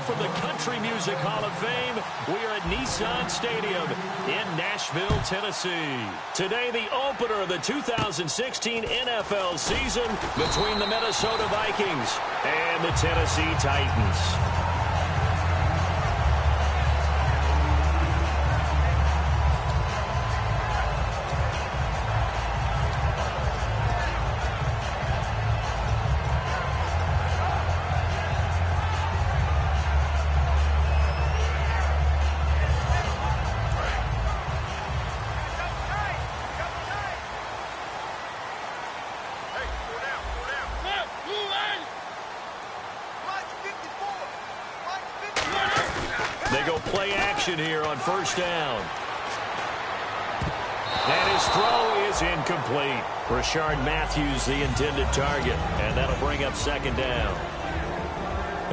from the Country Music Hall of Fame, we are at Nissan Stadium in Nashville, Tennessee. Today, the opener of the 2016 NFL season between the Minnesota Vikings and the Tennessee Titans. They go play action here on first down. And his throw is incomplete. Rashard Matthews, the intended target. And that'll bring up second down.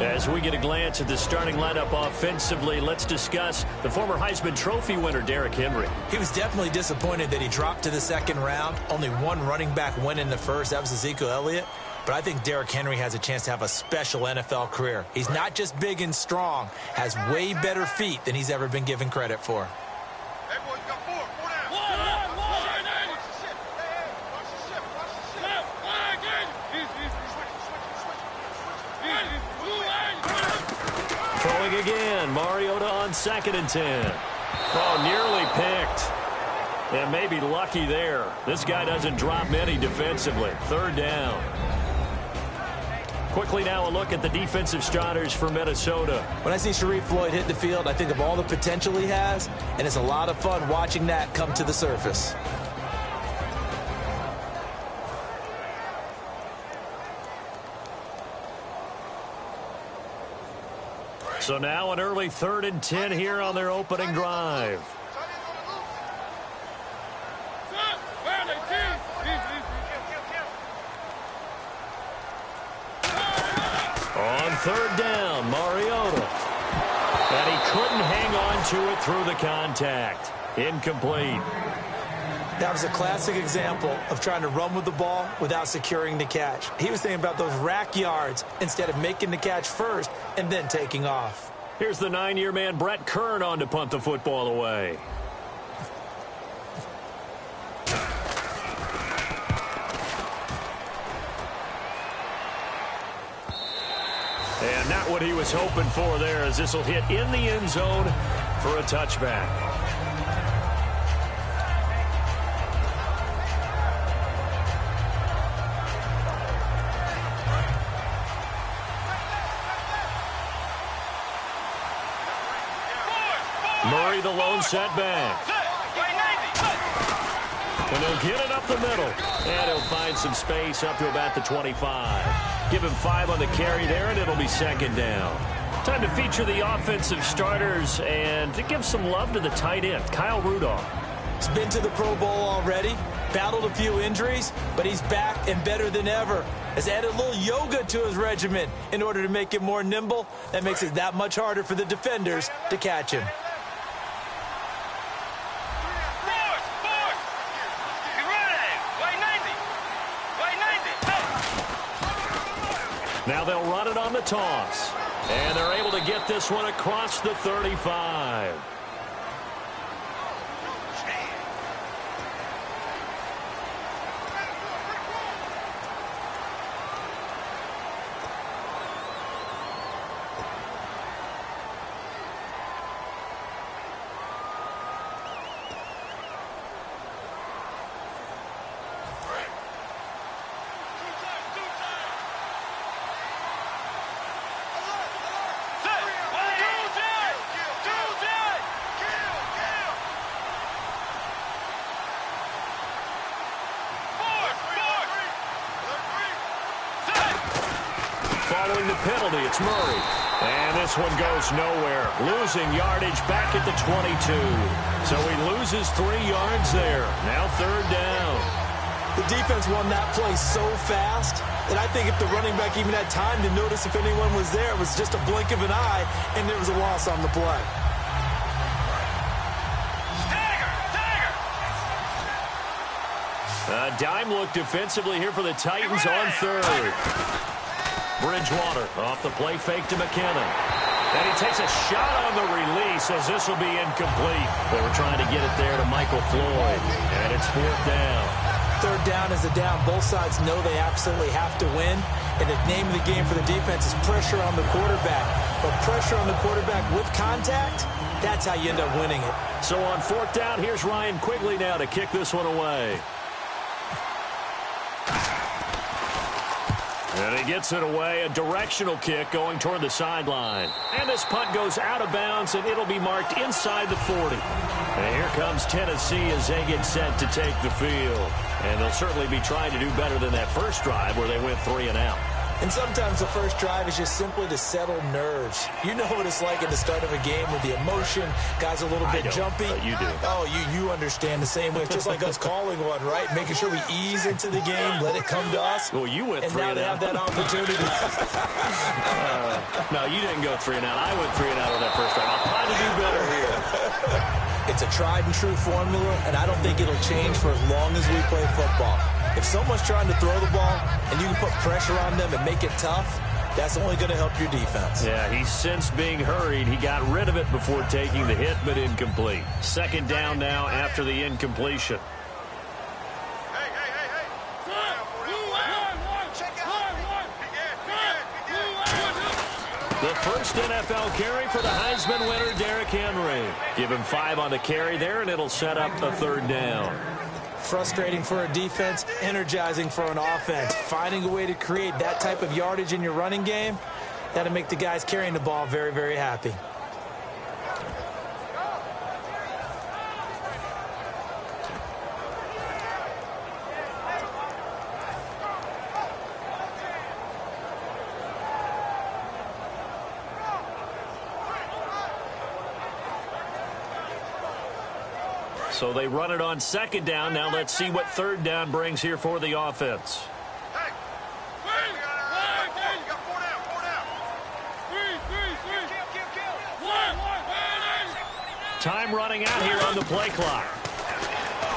As we get a glance at the starting lineup offensively, let's discuss the former Heisman Trophy winner, Derrick Henry. He was definitely disappointed that he dropped to the second round. Only one running back went in the first. That was Ezekiel Elliott. But I think Derrick Henry has a chance to have a special NFL career. He's not just big and strong, has way better feet than he's ever been given credit for. Hey, boys, got four. Four down. Throwing again. Mariota on 2nd and 10. Oh, nearly picked. And maybe lucky there. This guy doesn't drop many defensively. 3rd down. Quickly now a look at the defensive starters for Minnesota. When I see Sharif Floyd hit the field, I think of all the potential he has, and it's a lot of fun watching that come to the surface. So now an early 3rd and 10 here on their opening drive. On 3rd down, Mariota. And he couldn't hang on to it through the contact. Incomplete. That was a classic example of trying to run with the ball without securing the catch. He was thinking about those rack yards instead of making the catch first and then taking off. Here's the 9-year man Brett Kern on to punt the football away. And not what he was hoping for there, as this will hit in the end zone for a touchback. Murray, the lone setback. And he'll get it up the middle. And he'll find some space up to about the 25. Give him 5 on the carry there, and it'll be 2nd down. Time to feature the offensive starters and to give some love to the tight end, Kyle Rudolph. He's been to the Pro Bowl already, battled a few injuries, but he's back and better than ever. Has added a little yoga to his regimen in order to make him more nimble. That makes it that much harder for the defenders to catch him. Now they'll run it on the toss. And they're able to get this one across the 35. Following the penalty, it's Murray. And this one goes nowhere. Losing yardage back at the 22. So he loses 3 yards there. Now 3rd down. The defense won that play so fast that I think if the running back even had time to notice if anyone was there, it was just a blink of an eye, and there was a loss on the play. A dime look defensively here for the Titans on 3rd. Bridgewater off the play fake to McKinnon. And he takes a shot on the release as this will be incomplete. They were trying to get it there to Michael Floyd, and it's 4th down. 3rd down is a down. Both sides know they absolutely have to win, and the name of the game for the defense is pressure on the quarterback. But pressure on the quarterback with contact, that's how you end up winning it. So on 4th down, here's Ryan Quigley now to kick this one away. And he gets it away, a directional kick going toward the sideline. And this punt goes out of bounds, and it'll be marked inside the 40. And here comes Tennessee as they get set to take the field. And they'll certainly be trying to do better than that first drive where they went 3 and out. And sometimes the first drive is just simply to settle nerves. You know what it's like at the start of a game with the emotion. Guys a little bit jumpy. You do. Oh, you understand the same way. It's just like us calling one, right? Making sure we ease into the game, let it come to us. Well, you went 3 and out. And now they have that opportunity. No, you didn't go 3 and out. I went 3 and out on that first drive. I'll try to do better here. It's a tried-and-true formula, and I don't think it'll change for as long as we play football. If someone's trying to throw the ball and you can put pressure on them and make it tough, that's only going to help your defense. Yeah, he's since being hurried. He got rid of it before taking the hit, but incomplete. 2nd down now after the incompletion. The first NFL carry for the Heisman winner, Derrick Henry. Give him 5 on the carry there, and it'll set up a 3rd down. Frustrating for a defense, energizing for an offense. Finding a way to create that type of yardage in your running game, that'll make the guys carrying the ball very, very happy. So they run it on 2nd down. Now let's see what 3rd down brings here for the offense. Time running out here on the play clock.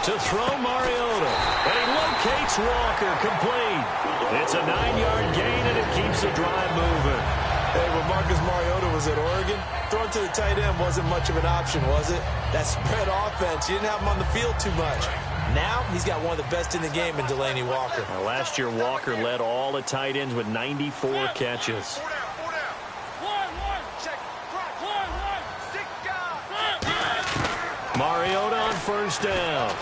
To throw Mariota. And he locates Walker, complete. It's a 9-yard gain, and it keeps the drive moving. Hey, when Marcus Mariota was at Oregon, throwing to the tight end wasn't much of an option, was it? That spread offense, you didn't have him on the field too much. Now, he's got one of the best in the game in Delaney Walker. Now, last year, Walker led all the tight ends with 94 catches. Mariota on 1st down.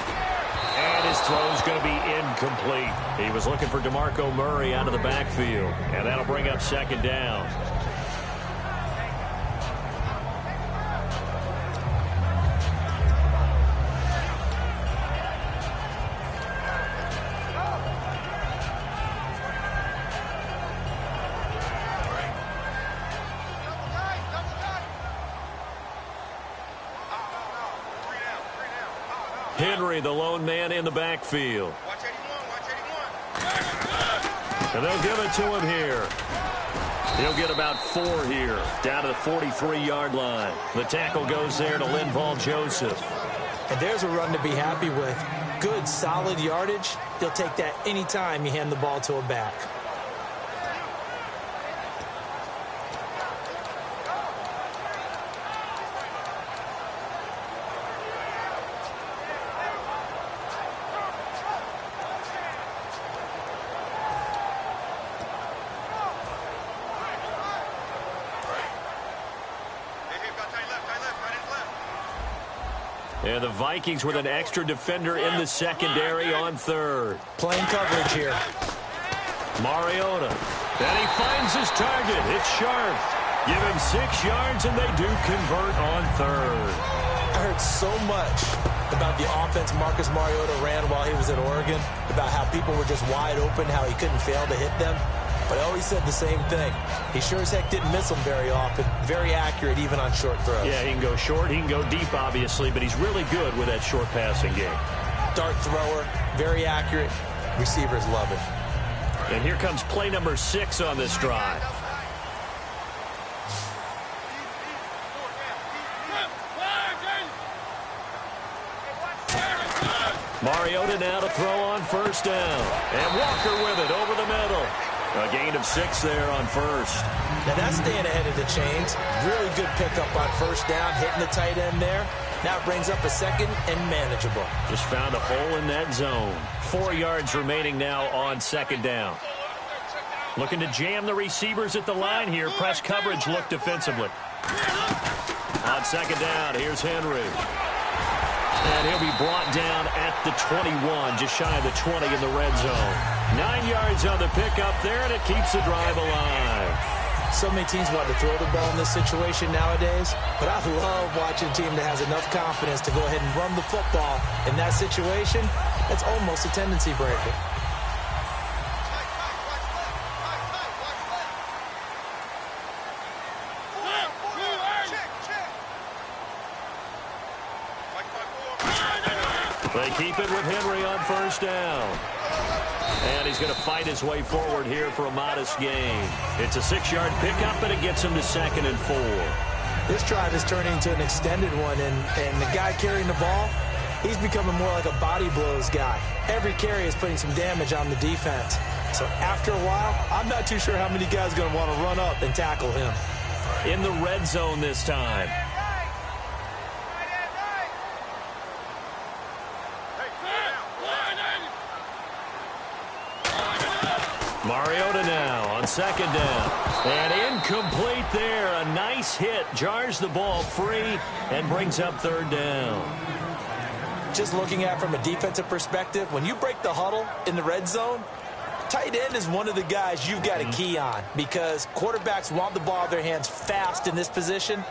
And his throw's going to be incomplete. He was looking for DeMarco Murray out of the backfield. And that'll bring up 2nd down. Henry, the lone man in the backfield. Watch 81. And they'll give it to him here. He'll get about 4 here, down to the 43-yard line. The tackle goes there to Linval Joseph. And there's a run to be happy with. Good, solid yardage. He'll take that anytime you hand the ball to a back. And the Vikings with an extra defender in the secondary on 3rd. Playing coverage here. Mariota. And he finds his target. It's sharp. Give him 6 yards, and they do convert on 3rd. I heard so much about the offense Marcus Mariota ran while he was at Oregon, about how people were just wide open, how he couldn't fail to hit them. But I always said the same thing. He sure as heck didn't miss them very often. Very accurate even on short throws. Yeah, he can go short. He can go deep, obviously, but he's really good with that short passing game. Dart thrower, very accurate. Receivers love it. And here comes play number 6 on this drive. Mariota now to throw on 1st down. And Walker with it over the middle. A gain of 6 there on first. Now that's staying ahead of the chains. Really good pickup on first down, hitting the tight end there. Now it brings up a second and manageable. Just found a hole in that zone. 4 yards remaining now on second down. Looking to jam the receivers at the line here. Press coverage look defensively. On second down, here's Henry. And he'll be brought down at the 21, just shy of the 20 in the red zone. 9 yards on the pickup there, and it keeps the drive alive. So many teams want to throw the ball in this situation nowadays, but I love watching a team that has enough confidence to go ahead and run the football. In that situation, that's almost a tendency breaker. They keep it with Henry on first down. And he's going to fight his way forward here for a modest gain. It's a 6-yard pickup, and it gets him to 2nd and 4. This drive is turning into an extended one, and the guy carrying the ball, he's becoming more like a body blows guy. Every carry is putting some damage on the defense. So after a while, I'm not too sure how many guys are going to want to run up and tackle him. In the red zone this time. Mariota now on second down. And incomplete there. A nice hit. Jars the ball free and brings up 3rd down. Just looking at it from a defensive perspective, when you break the huddle in the red zone, tight end is one of the guys you've got to key on because quarterbacks want the ball in their hands fast in this position,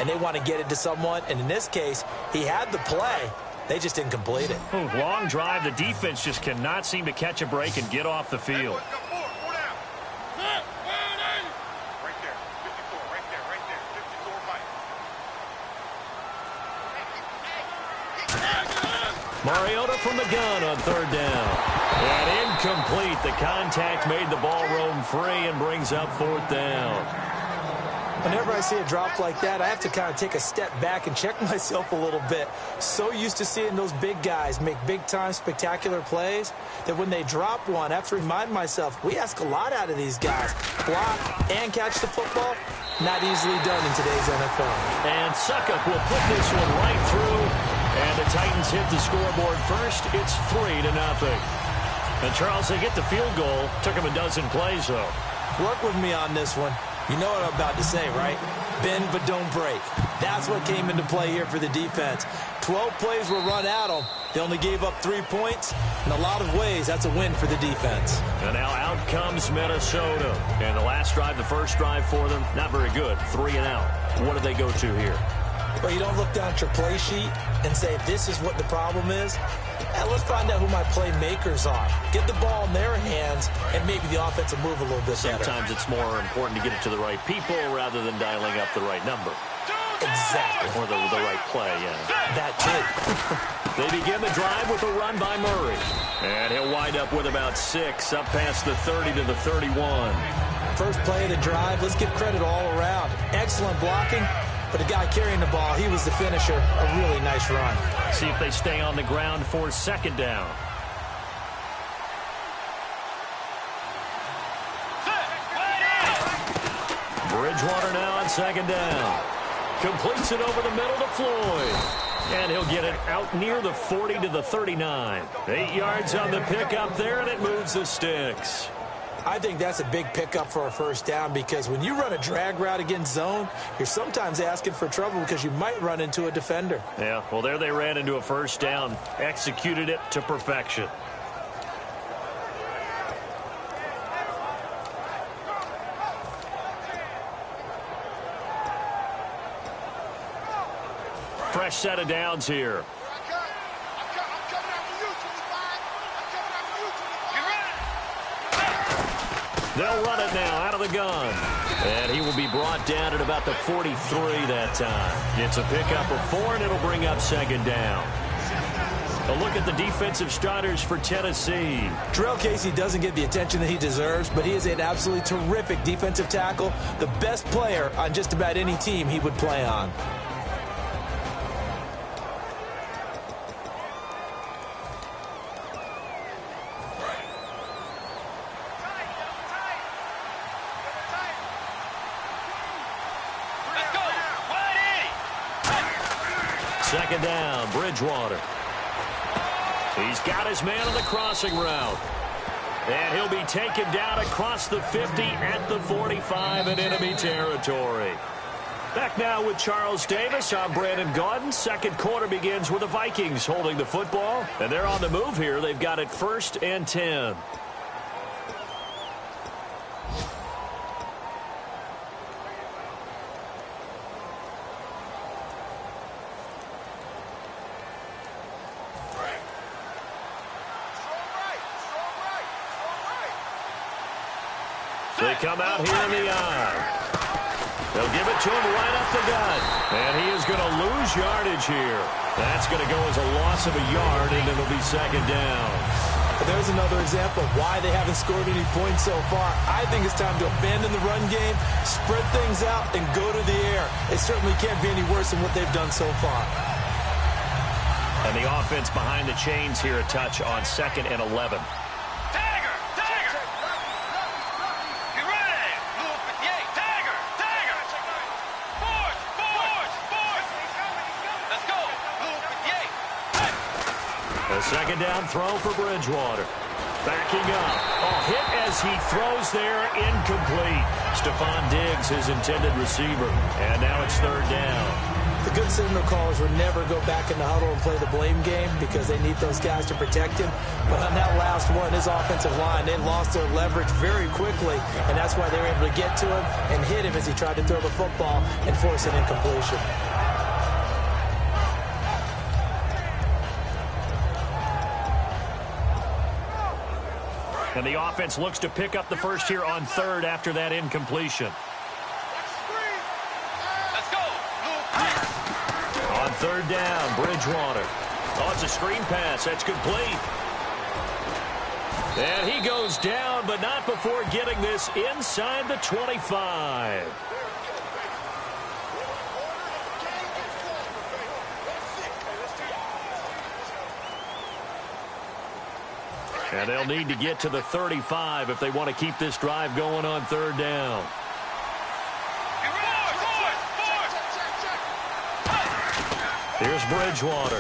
and they want to get it to someone. And in this case, he had the play. They just didn't complete it. Long drive. The defense just cannot seem to catch a break and get off the field. Mariota from the gun on 3rd down. And incomplete. The contact made the ball roam free and brings up 4th down. Whenever I see a drop like that, I have to kind of take a step back and check myself a little bit. So used to seeing those big guys make big-time spectacular plays that when they drop one, I have to remind myself, we ask a lot out of these guys. Block and catch the football, not easily done in today's NFL. And Suckup will put this one right through. And the Titans hit the scoreboard first. It's 3-0. And Charles, they get the field goal. Took them a dozen plays, though. Work with me on this one. You know what I'm about to say, right? Bend but don't break. That's what came into play here for the defense. 12 plays were run at them. They only gave up 3 points. In a lot of ways, that's a win for the defense. And now out comes Minnesota. And the last drive, the first drive for them, not very good. 3 and out. What do they go to here? Well, you don't look down at your play sheet and say, this is what the problem is. And let's find out who my playmakers are. Get the ball in their hands, and maybe the offense will move a little bit better. Sometimes it's more important to get it to the right people rather than dialing up the right number. Exactly. Or the right play, yeah. That too. They begin the drive with a run by Murray. And he'll wind up with about 6, up past the 30 to the 31. First play of the drive, let's give credit all around. Excellent blocking. But the guy carrying the ball, he was the finisher. A really nice run. See if they stay on the ground for 2nd down. Bridgewater now on 2nd down. Completes it over the middle to Floyd. And he'll get it out near the 40 to the 39. 8 yards on the pickup there, and it moves the sticks. I think that's a big pickup for a first down because when you run a drag route against zone, you're sometimes asking for trouble because you might run into a defender. Yeah, well, there they ran into a first down, executed it to perfection. Fresh set of downs here. They'll run it now out of the gun. And he will be brought down at about the 43 that time. It's a pickup of 4, and it'll bring up 2nd down. A look at the defensive starters for Tennessee. Terrell Casey doesn't get the attention that he deserves, but he is an absolutely terrific defensive tackle, the best player on just about any team he would play on. Second down, Bridgewater. He's got his man on the crossing route. And he'll be taken down across the 50 at the 45 in enemy territory. Back now with Charles Davis. I'm Brandon Gaudin. Second quarter begins with the Vikings holding the football. And they're on the move here. They've got it 1st and 10. They come out here in the eye. They'll give it to him right up the gut. And he is going to lose yardage here. That's going to go as a loss of a yard, and it'll be second down. There's another example of why they haven't scored any points so far. I think it's time to abandon the run game, spread things out, and go to the air. It certainly can't be any worse than what they've done so far. And the offense behind the chains here, a touch on 2nd and 11. A second down throw for Bridgewater. Backing up. Oh, hit as he throws there, incomplete. Stephon Diggs, his intended receiver. And now it's 3rd down. The good signal callers would never go back in the huddle and play the blame game because they need those guys to protect him. But on that last one, his offensive line, they lost their leverage very quickly, and that's why they were able to get to him and hit him as he tried to throw the football and force an incompletion. And the offense looks to pick up the first here on 3rd after that incompletion. Let's go. On 3rd down, Bridgewater. Oh, it's a screen pass. That's complete. And he goes down, but not before getting this inside the 25. And they'll need to get to the 35 if they want to keep this drive going on 3rd down. Here's Bridgewater.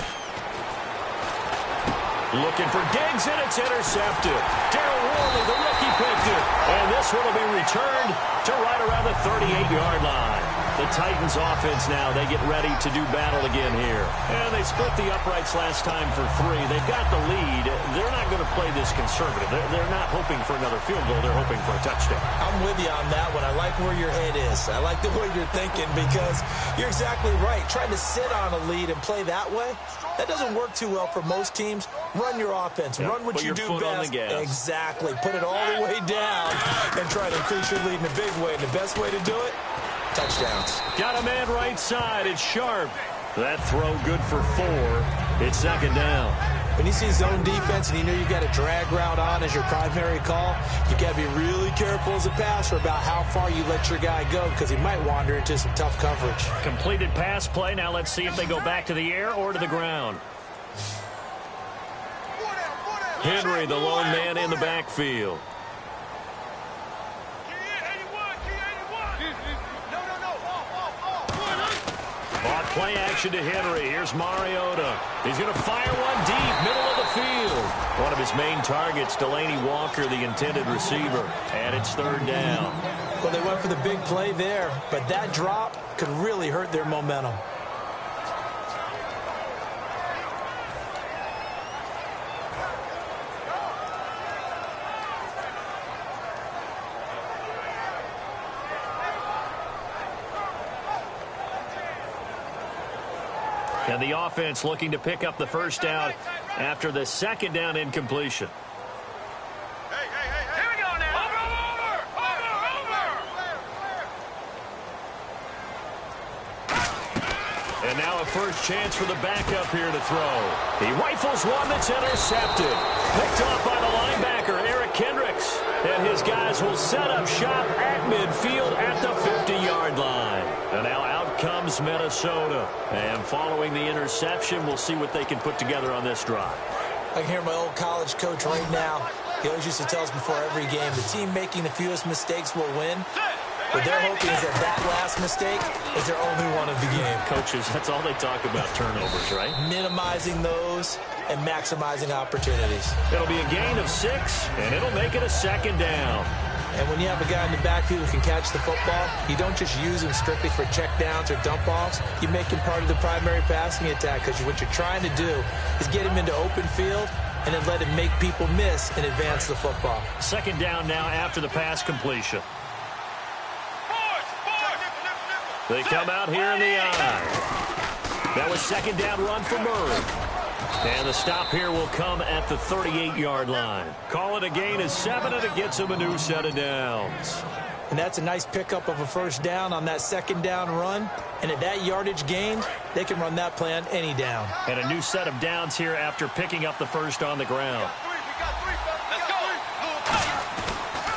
Looking for Diggs, and it's intercepted. Darryl Worley, the rookie, picked it. And this one will be returned to right around the 38-yard line. The Titans offense now, they get ready to do battle again here. And they split the uprights last time for 3. They've got the lead. They're not going to play this conservative. They're not hoping for another field goal. They're hoping for a touchdown. I'm with you on that one. I like where your head is. I like the way you're thinking because you're exactly right. Trying to sit on a lead and play that way, that doesn't work too well for most teams. Run your offense. Run what you do best. Exactly. Put it all the way down and try to increase your lead in a big way. And the best way to do it, touchdowns. Got a man right side. It's Sharp. That throw good for 4. It's second down. When you see zone defense and you know you've got a drag route on as your primary call, you got to be really careful as a passer about how far you let your guy go because he might wander into some tough coverage. Completed pass play. Now let's see if they go back to the air or to the ground. Henry, the lone man in the backfield. Bought play action to Henry. Here's Mariota. He's going to fire one deep, middle of the field. One of his main targets, Delaney Walker, the intended receiver. And it's 3rd down. Well, they went for the big play there, but that drop could really hurt their momentum. And the offense looking to pick up the first down after the second down incompletion. Hey. Here we go now. Over. And now a first chance for the backup here to throw. He rifles one that's intercepted. Picked off by the linebacker, Eric Kendricks. And his guys will set up shop at midfield at the 50-yard line. And now out comes Minnesota. And following the interception, we'll see what they can put together on this drive. I can hear my old college coach right now. He always used to tell us before every game, the team making the fewest mistakes will win. What they're hoping is that last mistake is their only one of the game. Coaches, that's all they talk about, turnovers, right? Minimizing those and maximizing opportunities. It'll be a gain of 6, and it'll make it a second down. And when you have a guy in the backfield who can catch the football, you don't just use him strictly for check downs or dump offs. You make him part of the primary passing attack, because what you're trying to do is get him into open field and then let him make people miss and advance the football. Second down now after the pass completion. They come out here in the eye. That was second down run for Murray. And the stop here will come at the 38-yard line. Call it a gain of 7, and it gets him a new set of downs. And that's a nice pickup of a first down on that second down run. And at that yardage gain, they can run that play on any down. And a new set of downs here after picking up the first on the ground.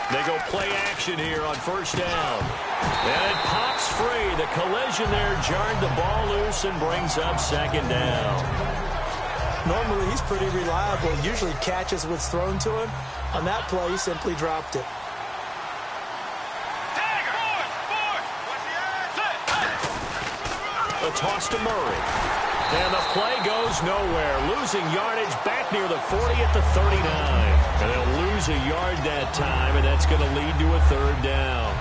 They go play action here on first down. And it pops free. The collision there jarred the ball loose and brings up second down. Normally, he's pretty reliable. Usually catches what's thrown to him. On that play, he simply dropped it. A toss to Murray. And the play goes nowhere. Losing yardage back near the 40 at the 39. And they'll lose a yard that time, and that's going to lead to a third down.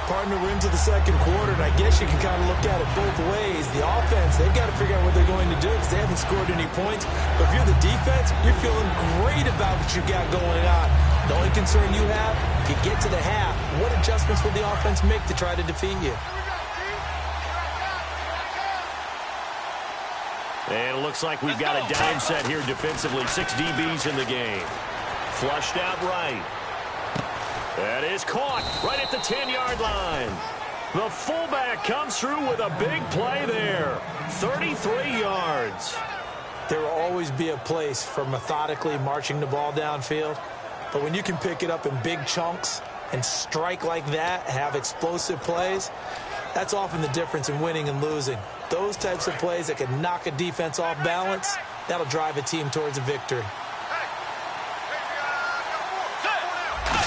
Partner, we're into the second quarter, and I guess you can kind of look at it both ways. The offense, they've got to figure out what they're going to do because they haven't scored any points. But if you're the defense, you're feeling great about what you got going on. The only concern you have, if you get to the half, what adjustments will the offense make to try to defeat you? And it looks like we've got a dime set here defensively. 6 DBs in the game. Flushed out right. That is caught right at the 10-yard line. The fullback comes through with a big play there. 33 yards. There will always be a place for methodically marching the ball downfield. But when you can pick it up in big chunks and strike like that, have explosive plays, that's often the difference in winning and losing. Those types of plays that can knock a defense off balance, that'll drive a team towards a victory.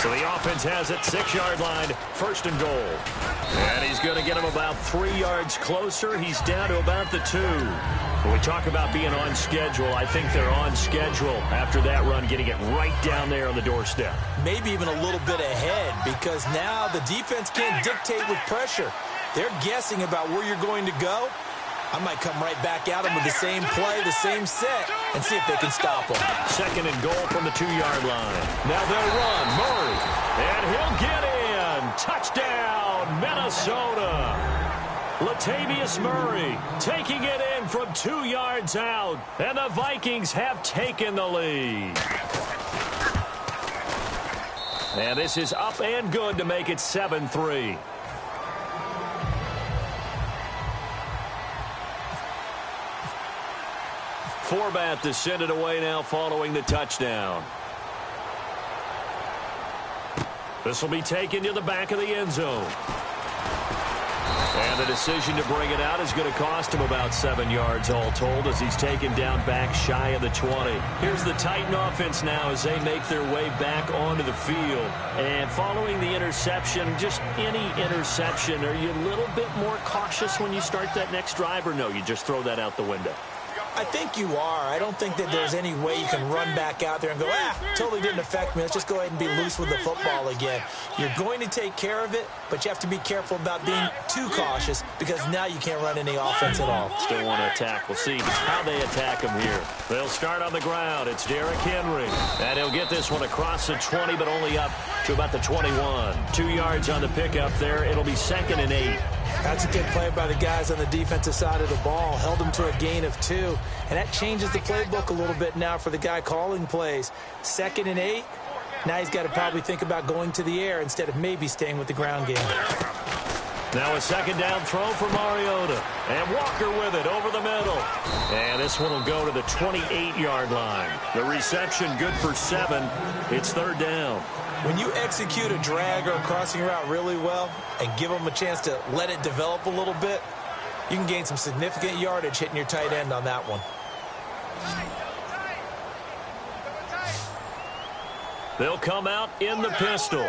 So the offense has it, 6-yard line, first and goal. And he's going to get him about 3 yards closer. He's down to about the 2. When we talk about being on schedule, I think they're on schedule after that run, getting it right down there on the doorstep. Maybe even a little bit ahead, because now the defense can't dictate with pressure. They're guessing about where you're going to go. I might come right back at them with the same play, the same set, and see if they can stop them. Second and goal from the 2-yard line. Now they'll run. Murray. And he'll get in. Touchdown, Minnesota. Latavius Murray taking it in from 2 yards out. And the Vikings have taken the lead. And this is up and good to make it 7-3. Forbat to send it away now following the touchdown. This will be taken to the back of the end zone. And the decision to bring it out is going to cost him about 7 yards all told as he's taken down back shy of the 20. Here's the Titan offense now as they make their way back onto the field. And following the interception, just any interception, are you a little bit more cautious when you start that next drive, or no, you just throw that out the window? I think you are. I don't think that there's any way you can run back out there and go, totally didn't affect me. Let's just go ahead and be loose with the football again. You're going to take care of it, but you have to be careful about being too cautious because now you can't run any offense at all. Still want to attack. We'll see how they attack him here. They'll start on the ground. It's Derrick Henry. And he'll get this one across the 20, but only up to about the 21. 2 yards on the pickup there. It'll be 2nd and 8. That's a good play by the guys on the defensive side of the ball. Held them to a gain of 2. And that changes the playbook a little bit now for the guy calling plays. 2nd and 8. Now he's got to probably think about going to the air instead of maybe staying with the ground game. Now a second down throw for Mariota. And Walker with it over the middle. And this one will go to the 28-yard line. The reception good for 7. It's 3rd down. When you execute a drag or a crossing route really well and give them a chance to let it develop a little bit, you can gain some significant yardage hitting your tight end on that one. They'll come out in the pistol.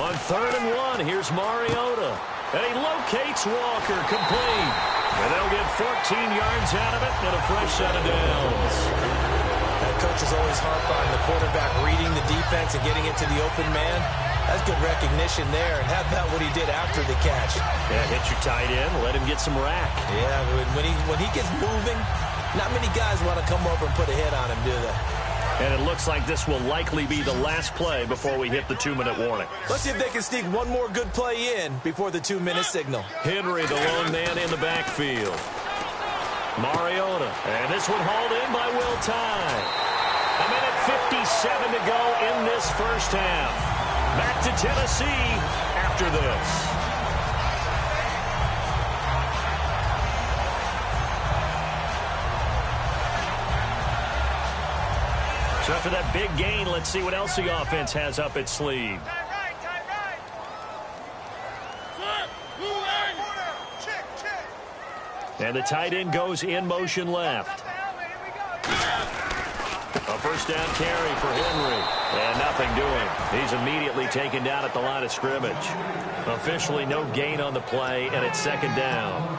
On 3rd and 1, here's Mariota. And he locates Walker, complete. And they'll get 14 yards out of it and a fresh set of downs. That coach is always harp on the quarterback reading the defense and getting it to the open man. That's good recognition there. And how about what he did after the catch? Yeah, hit your tight end, let him get some rack. Yeah, when he gets moving, not many guys want to come over and put a hit on him, do they? And it looks like this will likely be the last play before we hit the 2-minute warning. Let's see if they can sneak one more good play in before the 2-minute signal. Henry, the lone man in the backfield. Mariota. And this one hauled in by Will Tye. 1:57 to go in this first half. Back to Tennessee after this. So after that big gain, let's see what else the offense has up its sleeve. And the tight end goes in motion left. A first down carry for Henry. And nothing doing. He's immediately taken down at the line of scrimmage. Officially no gain on the play, and it's 2nd down.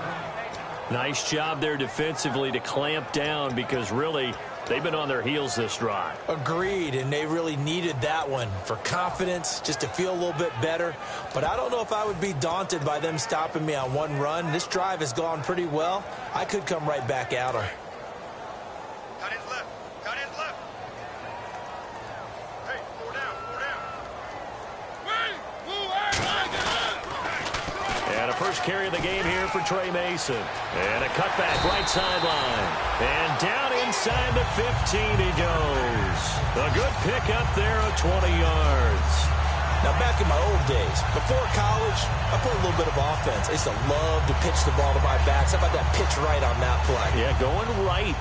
Nice job there defensively to clamp down because really they've been on their heels this drive. Agreed, and they really needed that one for confidence, just to feel a little bit better. But I don't know if I would be daunted by them stopping me on one run. This drive has gone pretty well. I could come right back at her. Cut his left. Cut his left. Hey, 4 down, 4 down. And a first carry of the game here for Trey Mason. And a cutback right sideline. And down inside the 15 he goes. A good pick up there of 20 yards. Now, back in my old days, before college, I put a little bit of offense. I used to love to pitch the ball to my backs. How about that pitch right on that play? Yeah, going right.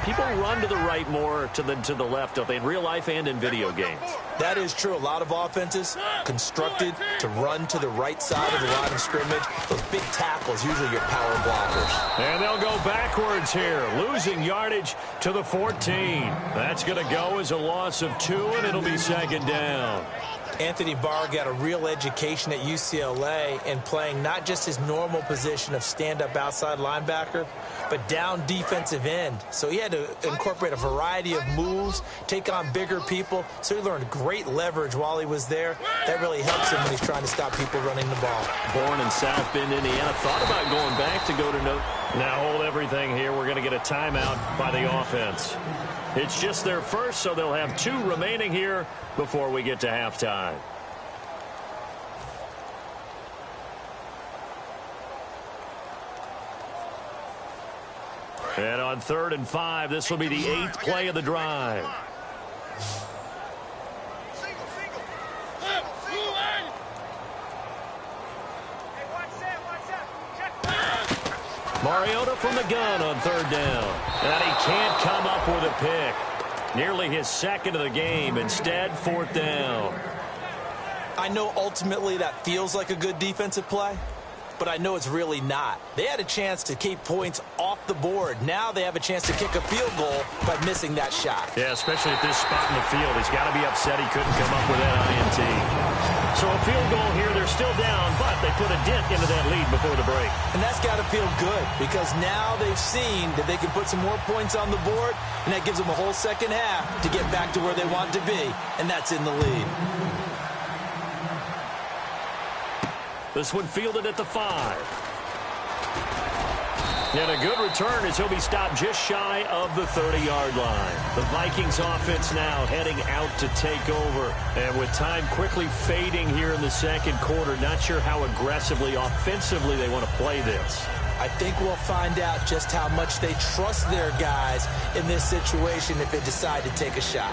People run to the right more than to the left, don't they, in real life and in video games? That is true. A lot of offenses constructed to run to the right side of the line of scrimmage. Those big tackles, usually your power blockers. And they'll go backwards here, losing yardage to the 14. That's going to go as a loss of 2, and it'll be 2nd down. Anthony Barr got a real education at UCLA in playing not just his normal position of stand-up outside linebacker, but down defensive end. So he had to incorporate a variety of moves, take on bigger people. So he learned great leverage while he was there. That really helps him when he's trying to stop people running the ball. Born in South Bend, Indiana. Thought about going back to go to Now hold everything here. We're going to get a timeout by the offense. It's just their first, so they'll have 2 remaining here before we get to halftime. And on 3rd and 5, this will be the 8th play of the drive. Mariota from the gun on 3rd down. And he can't come up with a pick. Nearly his 2nd of the game. Instead, 4th down. I know ultimately that feels like a good defensive play, but I know it's really not. They had a chance to keep points off the board. Now they have a chance to kick a field goal by missing that shot. Yeah, especially at this spot in the field. He's got to be upset he couldn't come up with that INT. So a field goal here. They're still down, but they put a dent into that lead before the break. And that's got to feel good because now they've seen that they can put some more points on the board, and that gives them a whole second half to get back to where they want to be, and that's in the lead. This one fielded at the 5. And a good return as he'll be stopped just shy of the 30-yard line. The Vikings offense now heading out to take over. And with time quickly fading here in the 2nd quarter, not sure how aggressively, offensively they want to play this. I think we'll find out just how much they trust their guys in this situation if they decide to take a shot.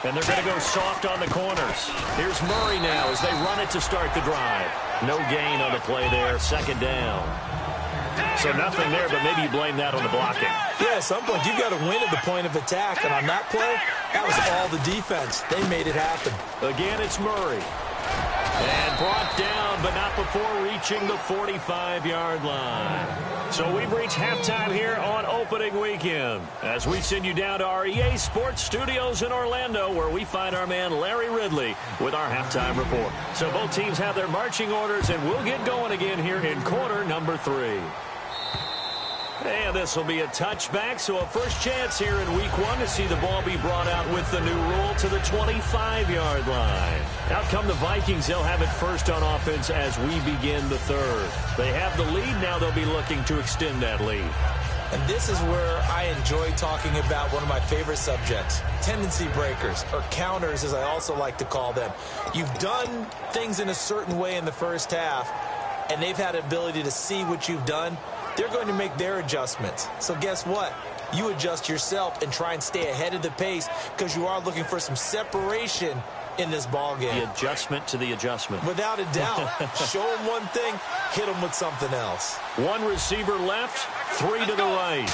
And they're going to go soft on the corners. Here's Murray now as they run it to start the drive. No gain on the play there, 2nd down. So nothing there, but maybe you blame that on the blocking. Yeah, at some point you've got to win at the point of attack. And on that play, that was all the defense. They made it happen. Again, it's Murray. And brought down, but not before reaching the 45-yard line. So we've reached halftime here on opening weekend as we send you down to our EA Sports Studios in Orlando, where we find our man Larry Ridley with our halftime report. So both teams have their marching orders, and we'll get going again here in quarter number 3. And this will be a touchback, so a first chance here in week 1 to see the ball be brought out with the new rule to the 25-yard line. Out come the Vikings. They'll have it first on offense as we begin the third. They have the lead. Now they'll be looking to extend that lead. And this is where I enjoy talking about one of my favorite subjects, tendency breakers, or counters as I also like to call them. You've done things in a certain way in the first half, and they've had the ability to see what you've done. They're going to make their adjustments. So guess what? You adjust yourself and try and stay ahead of the pace because you are looking for some separation in this ball game. The adjustment to the adjustment. Without a doubt. Show them one thing, hit them with something else. One receiver left, 3 to the right.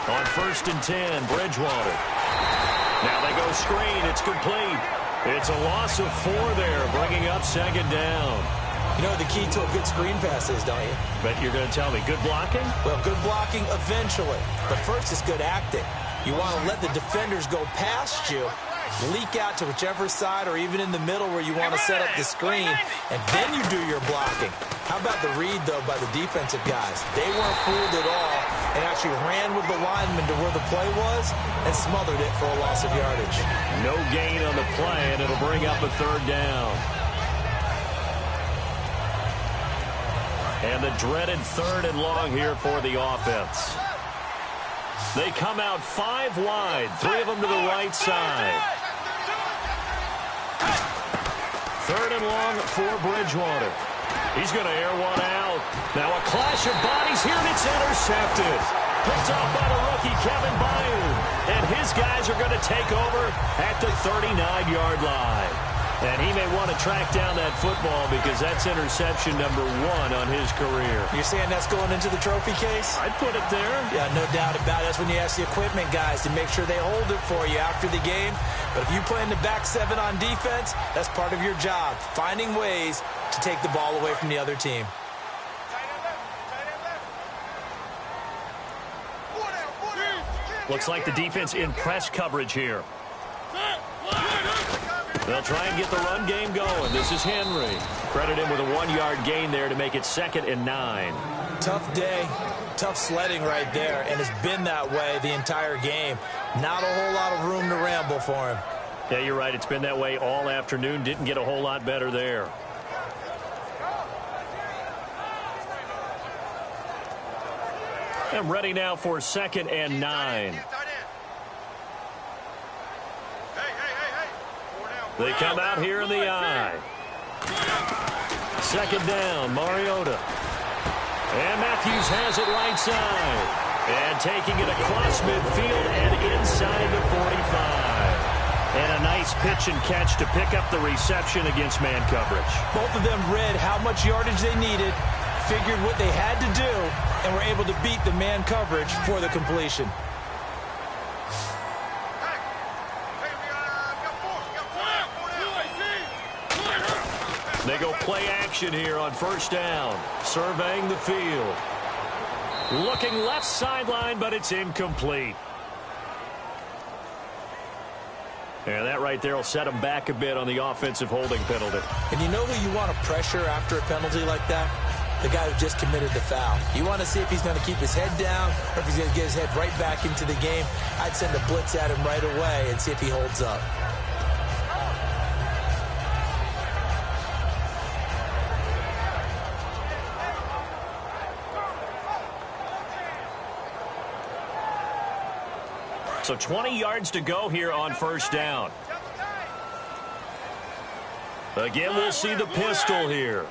On 1st and 10, Bridgewater. Now they go screen. It's complete. It's a loss of 4 there, bringing up 2nd down. You know what the key to a good screen pass is, don't you? But you're going to tell me, good blocking? Well, good blocking eventually. But first is good acting. You want to let the defenders go past you, leak out to whichever side or even in the middle where you want to set up the screen, and then you do your blocking. How about the read, though, by the defensive guys? They weren't fooled at all and actually ran with the lineman to where the play was and smothered it for a loss of yardage. No gain on the play, and it'll bring up a 3rd down. And the dreaded 3rd and long here for the offense. They come out 5 wide, 3 of them to the right side. 3rd and long for Bridgewater. He's going to air one out. Now a clash of bodies here, and it's intercepted. Picked off by the rookie, Kevin Byron. And his guys are going to take over at the 39-yard line. And he may want to track down that football because that's interception number 1 on his career. You're saying that's going into the trophy case? I'd put it there. Yeah, no doubt about it. That's when you ask the equipment guys to make sure they hold it for you after the game. But if you play in the back 7 on defense, that's part of your job, finding ways to take the ball away from the other team. Looks like the defense in press coverage here. They'll try and get the run game going. This is Henry. Credit him with a 1-yard gain there to make it 2nd and 9. Tough day, tough sledding right there, and it's been that way the entire game. Not a whole lot of room to ramble for him. Yeah, you're right. It's been that way all afternoon. Didn't get a whole lot better there. And ready now for 2nd and 9. They come out here in the eye. 2nd down, Mariota. And Matthews has it right side. And taking it across midfield and inside the 45. And a nice pitch and catch to pick up the reception against man coverage. Both of them read how much yardage they needed, figured what they had to do, and were able to beat the man coverage for the completion. They go play action here on 1st down. Surveying the field. Looking left sideline, but it's incomplete. And that right there will set them back a bit on the offensive holding penalty. And you know who you want to pressure after a penalty like that? The guy who just committed the foul. You want to see if he's going to keep his head down or if he's going to get his head right back into the game. I'd send a blitz at him right away and see if he holds up. So 20 yards to go here on 1st down. Again, we'll see the pistol here.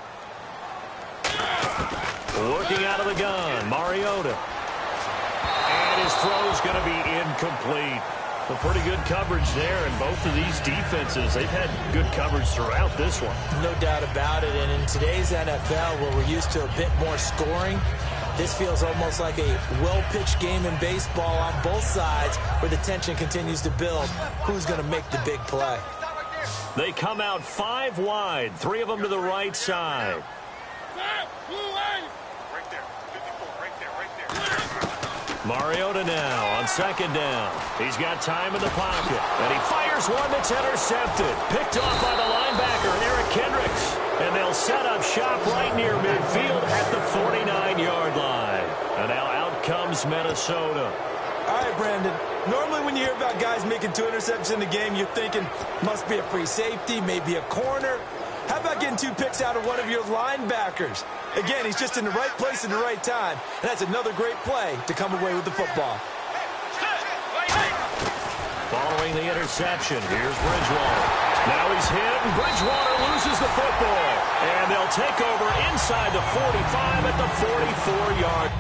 Working out of the gun, Mariota. And his throw's going to be incomplete. A pretty good coverage there, and both of these defenses, they've had good coverage throughout this one. No doubt about it, and in today's NFL, where we're used to a bit more scoring, this feels almost like a well-pitched game in baseball on both sides where the tension continues to build. Who's going to make the big play? They come out 5 wide, 3 of them to the right side. Right there. 54, right there. Mariota now on 2nd down. He's got time in the pocket, and he fires one that's intercepted. Picked off by the linebacker, Eric Kendricks. And they'll set up shop right near midfield at the 49-yard line. And now out comes Minnesota. All right, Brandon. Normally when you hear about guys making 2 interceptions in the game, you're thinking must be a free safety, maybe a corner. How about getting 2 picks out of one of your linebackers? Again, he's just in the right place at the right time. And that's another great play to come away with the football. Following the interception, here's Bridgewater. Now he's hit, and Bridgewater loses the football. And they'll take over inside the 45 at the 44-yard.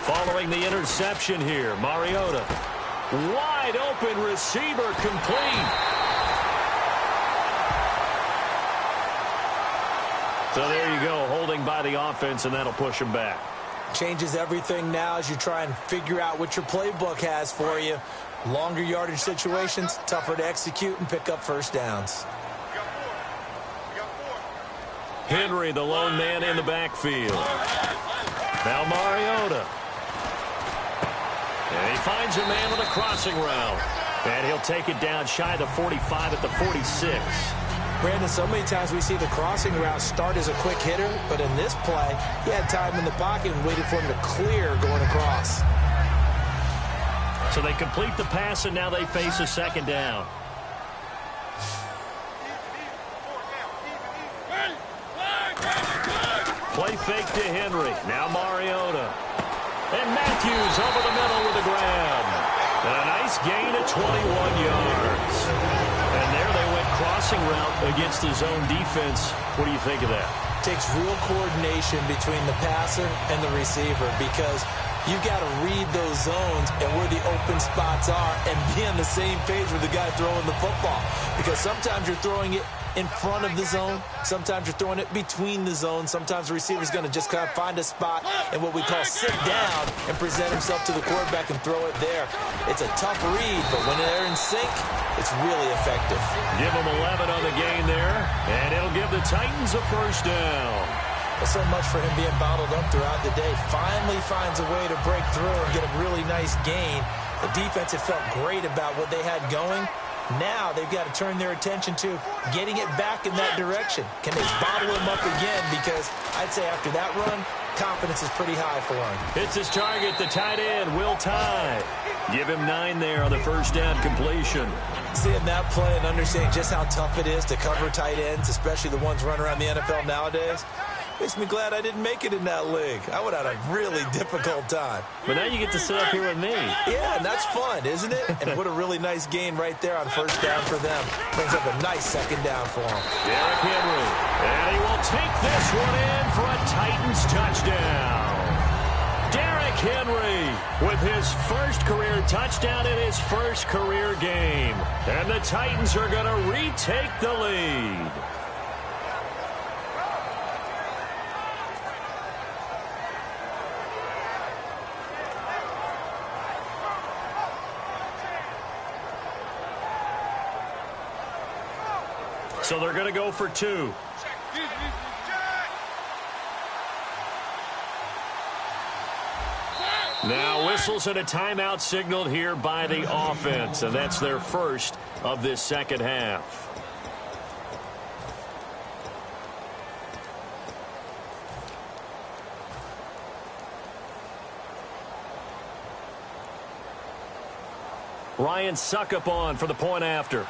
Following the interception here, Mariota. Wide open receiver complete. So there you go, holding by the offense, and that'll push him back. Changes everything now as you try and figure out what your playbook has for you. Longer yardage situations, tougher to execute and pick up first downs. Henry, the lone man in the backfield. Now Mariota. And he finds a man with a crossing route. And he'll take it down shy of the 45 at the 46. Brandon, so many times we see the crossing route start as a quick hitter, but in this play, he had time in the pocket and waited for him to clear going across. So they complete the pass, and now they face a 2nd down. Play fake to Henry. Now Mariota. And Matthews over the middle with a grab. And a nice gain of 21 yards. And there they went crossing route against the zone defense. What do you think of that? Takes real coordination between the passer and the receiver because you've got to read those zones and where the open spots are and be on the same page with the guy throwing the football. Because sometimes you're throwing it in front of the zone. Sometimes you're throwing it between the zones. Sometimes the receiver's going to just kind of find a spot and what we call sit down and present himself to the quarterback and throw it there. It's a tough read, but when they're in sync, it's really effective. Give them 11 on the gain there, and it'll give the Titans a first down. So much for him being bottled up throughout the day. Finally finds a way to break through and get a really nice gain. The defense had felt great about what they had going. Now they've got to turn their attention to getting it back in that direction. Can they bottle him up again? Because I'd say after that run, confidence is pretty high for him. It's his target, the tight end, Will Tye. Give him 9 there on the first down completion. Seeing that play and understanding just how tough it is to cover tight ends, especially the ones running around the NFL nowadays, makes me glad I didn't make it in that league. I would have had a really difficult time. But now you get to sit up here with me. Yeah, and that's fun, isn't it? And what a really nice gain right there on first down for them. Brings up a nice 2nd down for them. Derrick Henry. And he will take this one in for a Titans touchdown. Derrick Henry with his first career touchdown in his first career game. And the Titans are going to retake the lead. So they're going to go for 2. Now whistles and a timeout signaled here by the offense, and that's their first of this second half. Ryan Suckup on for the point after.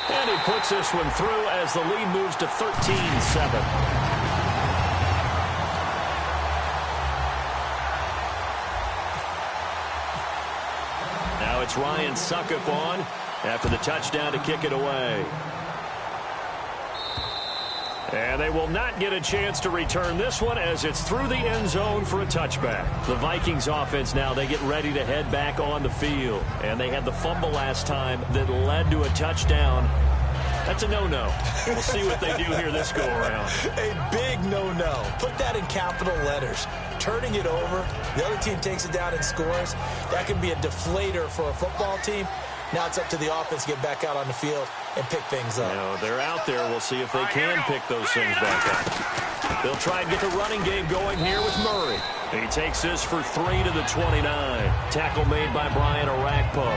And he puts this one through as the lead moves to 13-7. Now it's Ryan Suckup on after the touchdown to kick it away. And they will not get a chance to return this one as it's through the end zone for a touchback. The Vikings offense now, they get ready to head back on the field. And they had the fumble last time that led to a touchdown. That's a no-no. We'll see what they do here this go-around. A big no-no. Put that in capital letters. Turning it over, the other team takes it down and scores. That can be a deflator for a football team. Now it's up to the offense to get back out on the field and pick things up. You know, they're out there. We'll see if they can pick those things back up. They'll try and get the running game going here with Murray. He takes this for 3 to the 29. Tackle made by Brian Orakpo.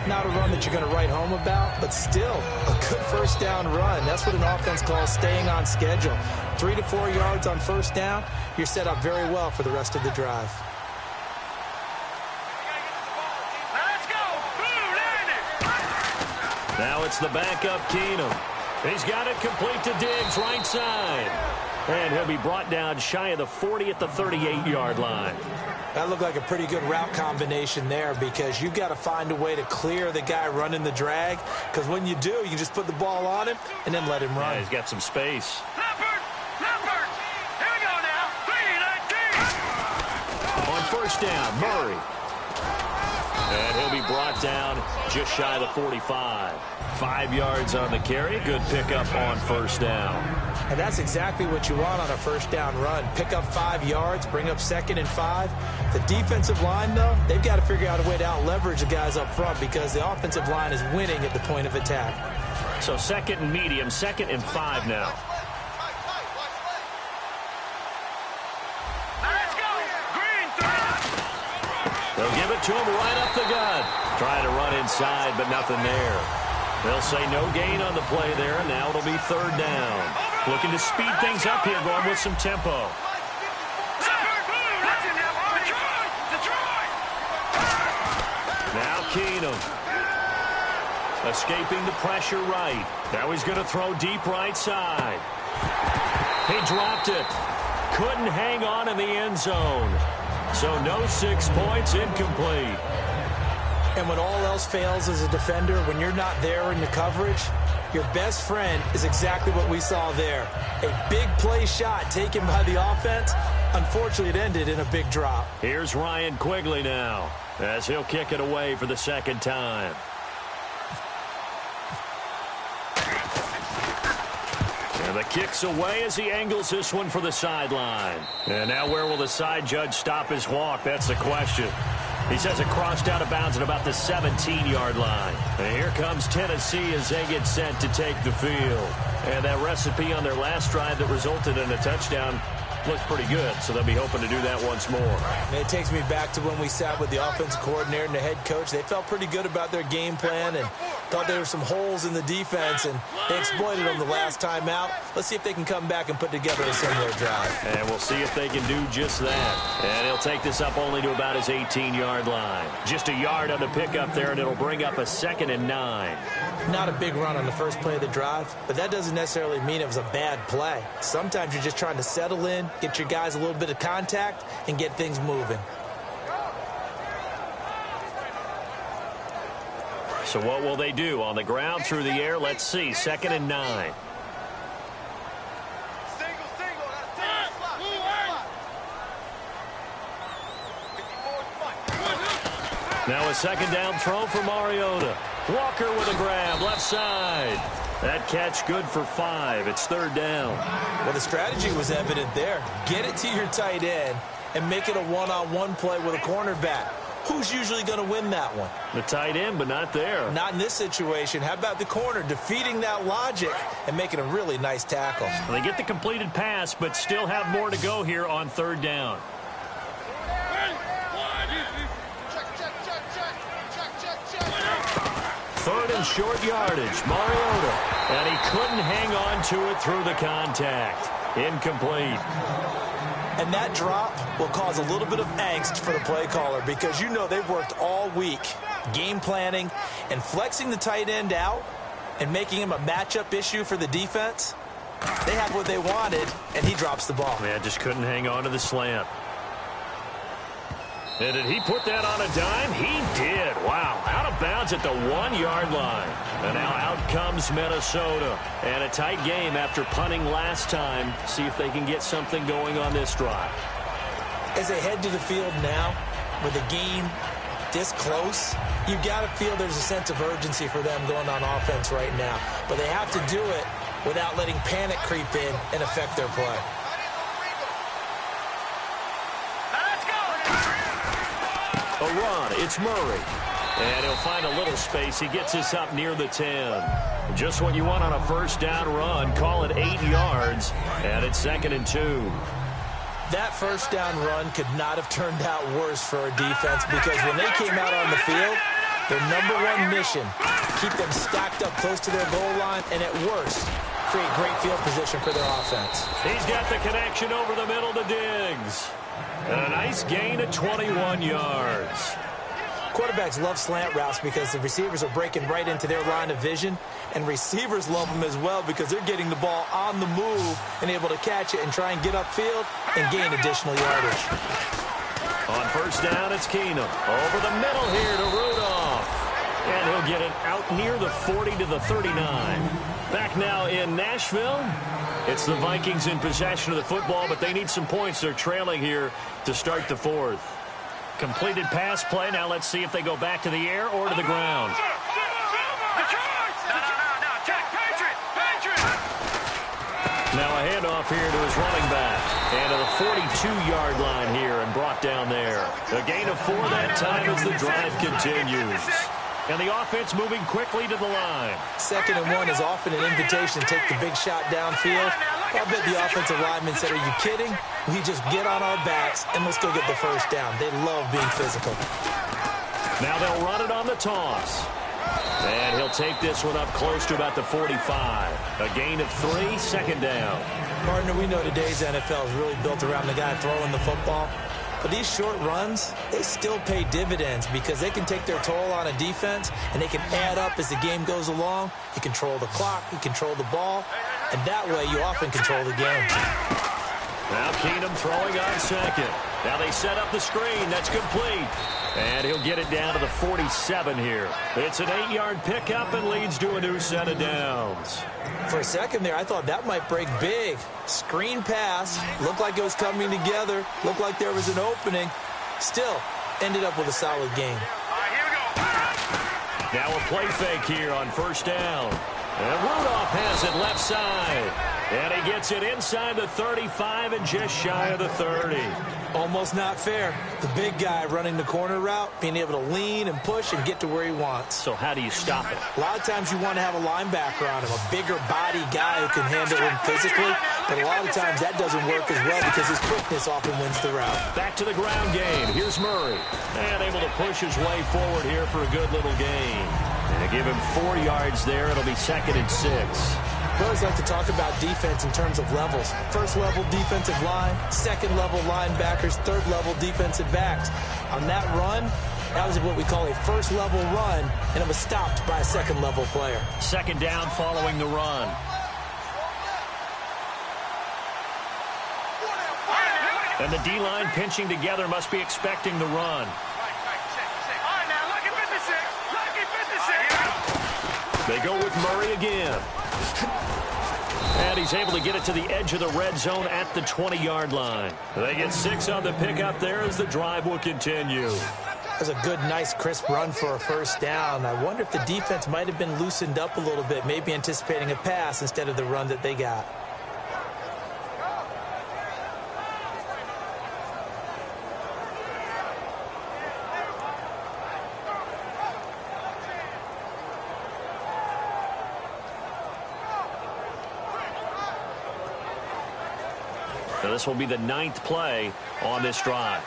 Not a run that you're going to write home about, but still a good first down run. That's what an offense calls staying on schedule. 3 to 4 yards on first down, you're set up very well for the rest of the drive. Now it's the backup Keenum. He's got it complete to Diggs, right side. And he'll be brought down shy of the 40 at the 38-yard line. That looked like a pretty good route combination there because you've got to find a way to clear the guy running the drag. Because when you do, you just put the ball on him and then let him run. Yeah, he's got some space. Leopard! Here we go now. 3-19. On first down, Murray. And he'll be brought down just shy of the 45. 5 yards on the carry. Good pickup on first down. And that's exactly what you want on a first down run. Pick up 5 yards, bring up 2nd and 5. The defensive line, though, they've got to figure out a way to out-leverage the guys up front because the offensive line is winning at the point of attack. So 2nd and medium, 2nd and 5 now. They'll give it to him right up the gut. Trying to run inside, but nothing there. They'll say no gain on the play there, and now it'll be 3rd down. Looking to speed things up here, going with some tempo. Now Keenum. Escaping the pressure right. Now he's going to throw deep right side. He dropped it. Couldn't hang on in the end zone. So no 6 points, incomplete. And when all else fails as a defender, when you're not there in the coverage, your best friend is exactly what we saw there. A big play shot taken by the offense. Unfortunately, it ended in a big drop. Here's Ryan Quigley now as he'll kick it away for the 2nd time. And the kick's away as he angles this one for the sideline. And now where will the side judge stop his walk? That's the question. He says it crossed out of bounds at about the 17-yard line. And here comes Tennessee as they get set to take the field. And that recipe on their last drive that resulted in a touchdown looks pretty good, so they'll be hoping to do that once more. And it takes me back to when we sat with the offensive coordinator and the head coach. They felt pretty good about their game plan and thought there were some holes in the defense, and they exploited them the last time out. Let's see if they can come back and put together a similar drive. And we'll see if they can do just that. And he'll take this up only to about his 18-yard line. Just a yard on the pickup there, and it'll bring up a 2nd and 9. Not a big run on the first play of the drive, but that doesn't necessarily mean it was a bad play. Sometimes you're just trying to settle in, get your guys a little bit of contact, and get things moving. So what will they do? On the ground, through the air, let's see. 2nd and 9. Now a 2nd down throw for Mariota. Walker with a grab, left side. That catch good for 5. It's 3rd down. Well, the strategy was evident there. Get it to your tight end and make it a one-on-one play with a cornerback. who's usually going to win that one? The tight end, but not there. Not in this situation. How about the corner defeating that logic and making a really nice tackle? Well, they get the completed pass, but still have more to go here on third down. Third and short yardage, Mariota. And he couldn't hang on to it through the contact. Incomplete. And that drop will cause a little bit of angst for the play caller because you know they've worked all week game planning and flexing the tight end out and making him a matchup issue for the defense. They have what they wanted, and he drops the ball. Yeah, just couldn't hang on to the slant. And did he put that on a dime? He did. Wow. Out of bounds at the 1-yard line. And now out comes Minnesota. And a tight game after punting last time. See if they can get something going on this drive. As they head to the field now, with the game this close, you've got to feel there's a sense of urgency for them going on offense right now. But they have to do it without letting panic creep in and affect their play. A run, it's Murray. And he'll find a little space. He gets us up near the 10. Just what you want on a first down run. Call it 8 yards. And it's 2nd and 2. That first down run could not have turned out worse for our defense because when they came out on the field, their #1 mission, keep them stacked up close to their goal line, and at worst, create great field position for their offense. He's got the connection over the middle to Diggs. And a nice gain of 21 yards. Quarterbacks love slant routes because the receivers are breaking right into their line of vision, and receivers love them as well because they're getting the ball on the move and able to catch it and try and get upfield and gain additional yardage. On first down, it's Keenum. Over the middle here to Rudolph. And he'll get it out near the 40 to the 39. Back now in Nashville. It's the Vikings in possession of the football, but they need some points. They're trailing here to start the 4th. Completed pass play. Now let's see if they go back to the air or to the ground. Now a handoff here to his running back. And to the 42-yard line here and brought down there. A gain of 4 that time as the drive continues. And the offense moving quickly to the line. 2nd and 1 is often an invitation to take the big shot downfield. I bet the offensive lineman said, are you kidding? We just get on our backs and let's go get the first down. They love being physical. Now they'll run it on the toss. And he'll take this one up close to about the 45. A gain of 3, 2nd down. Partner, we know today's NFL is really built around the guy throwing the football. But these short runs, they still pay dividends because they can take their toll on a defense and they can add up as the game goes along. You control the clock, you control the ball, and that way you often control the game. Now Keenum throwing on 2nd. Now they set up the screen. That's complete. And he'll get it down to the 47 here. It's an 8-yard pickup and leads to a new set of downs. For a second there, I thought that might break big. Screen pass. Looked like it was coming together. Looked like there was an opening. Still, ended up with a solid game. Now a play fake here on first down. And Rudolph has it left side. And he gets it inside the 35 and just shy of the 30. Almost not fair. The big guy running the corner route, being able to lean and push and get to where he wants. So how do you stop it? A lot of times you want to have a linebacker on him, a bigger body guy who can handle him physically. But a lot of times that doesn't work as well because his quickness often wins the route. Back to the ground game. Here's Murray. And able to push his way forward here for a good little gain. And give him 4 yards there. It'll be 2nd and 6. I always like to talk about defense in terms of levels. First level defensive line, second level linebackers, third level defensive backs. On that run, that was what we call a first level run, and it was stopped by a second level player. 2nd down following the run. And the D-line pinching together must be expecting the run. They go with Murray again. And he's able to get it to the edge of the red zone at the 20-yard line. They get 6 on the pickup there as the drive will continue. That was a good, nice, crisp run for a first down. I wonder if the defense might have been loosened up a little bit, maybe anticipating a pass instead of the run that they got. Now, this will be the 9th play on this drive.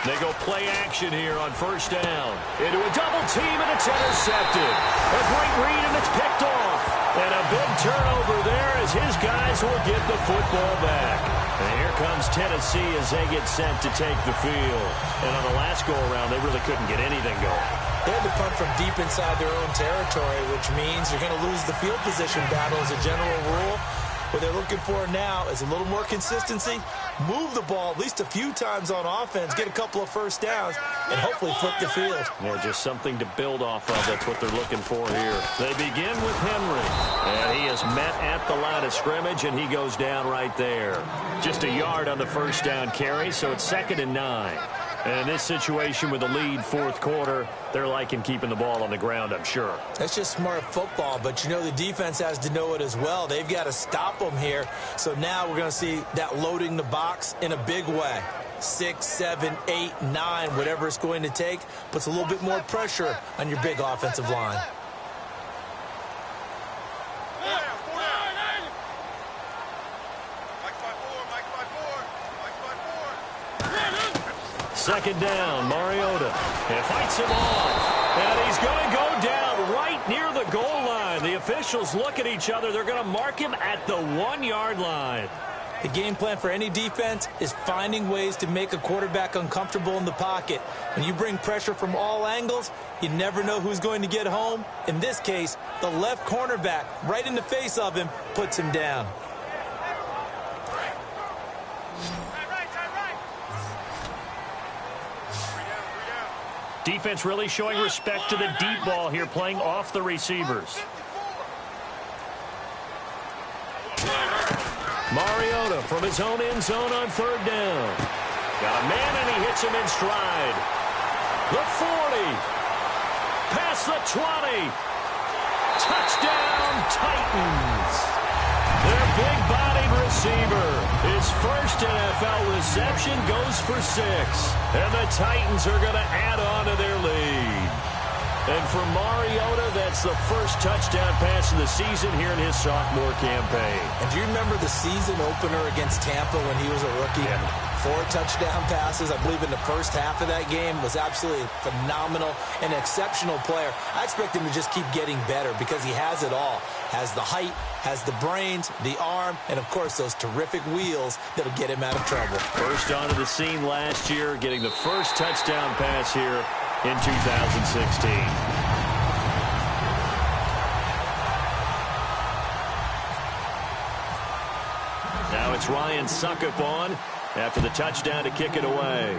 They go play action here on first down. Into a double team, and it's intercepted. A great read, and it's picked off. And a big turnover there as his guys will get the football back. And here comes Tennessee as they get sent to take the field. And on the last go-around, they really couldn't get anything going. They had to punt from deep inside their own territory, which means you're going to lose the field position battle as a general rule. What they're looking for now is a little more consistency, move the ball at least a few times on offense, get a couple of first downs, and hopefully flip the field. Yeah, just something to build off of. That's what they're looking for here. They begin with Henry, and he is met at the line of scrimmage, and he goes down right there. Just a yard on the first down carry, so it's 2nd and 9. And in this situation with the lead fourth quarter, they're liking keeping the ball on the ground, I'm sure. That's just smart football, but you know the defense has to know it as well. They've got to stop them here. So now we're going to see that loading the box in a big way. 6, 7, 8, 9, whatever it's going to take, puts a little bit more pressure on your big offensive line. Second down, Mariota. And fights him off. And he's going to go down right near the goal line. The officials look at each other. They're going to mark him at the 1-yard line. The game plan for any defense is finding ways to make a quarterback uncomfortable in the pocket. When you bring pressure from all angles, you never know who's going to get home. In this case, the left cornerback, right in the face of him, puts him down. Defense really showing respect to the deep ball here, playing off the receivers. Mariota from his own end zone on 3rd down. Got a man, and he hits him in stride. The 40. Past the 20. Touchdown, Titans. Their big-bodied receiver. His first NFL reception goes for 6. And the Titans are going to add on to their lead. And for Mariota, that's the first touchdown pass of the season here in his sophomore campaign. And do you remember the season opener against Tampa when he was a rookie? Yeah. 4 touchdown passes, I believe, in the first half of that game. Was absolutely phenomenal, an exceptional player. I expect him to just keep getting better because he has it all. Has the height, has the brains, the arm, and, of course, those terrific wheels that'll get him out of trouble. First onto the scene last year, getting the first touchdown pass here in 2016. Now it's Ryan Suckup on after the touchdown to kick it away.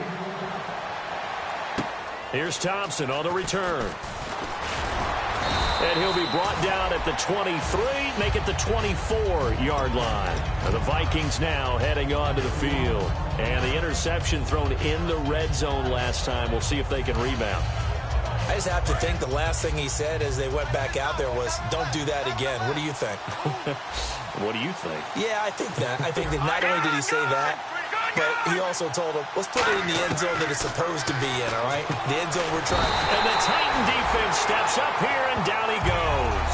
Here's Thompson on the return. And he'll be brought down at the 23, make it the 24-yard line. Now the Vikings now heading onto the field. And the interception thrown in the red zone last time. We'll see if they can rebound. I just have to think the last thing he said as they went back out there was, don't do that again. What do you think? What do you think? Yeah, I think that. I think that not only did he say that, but he also told him, let's put it in the end zone that it's supposed to be in, all right? The end zone we're trying. And the Titan defense steps up here, and down he goes.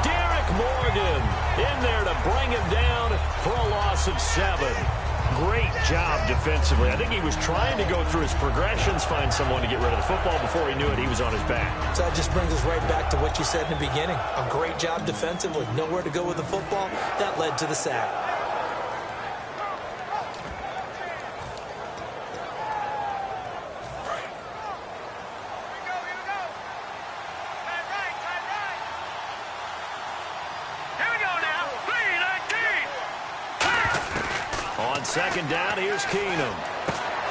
Derek Morgan in there to bring him down for a loss of 7. Great job defensively. I think he was trying to go through his progressions, find someone to get rid of the football. Before he knew it, he was on his back. So that just brings us right back to what you said in the beginning. A great job defensively. Nowhere to go with the football. That led to the sack. Second down, here's Keenum.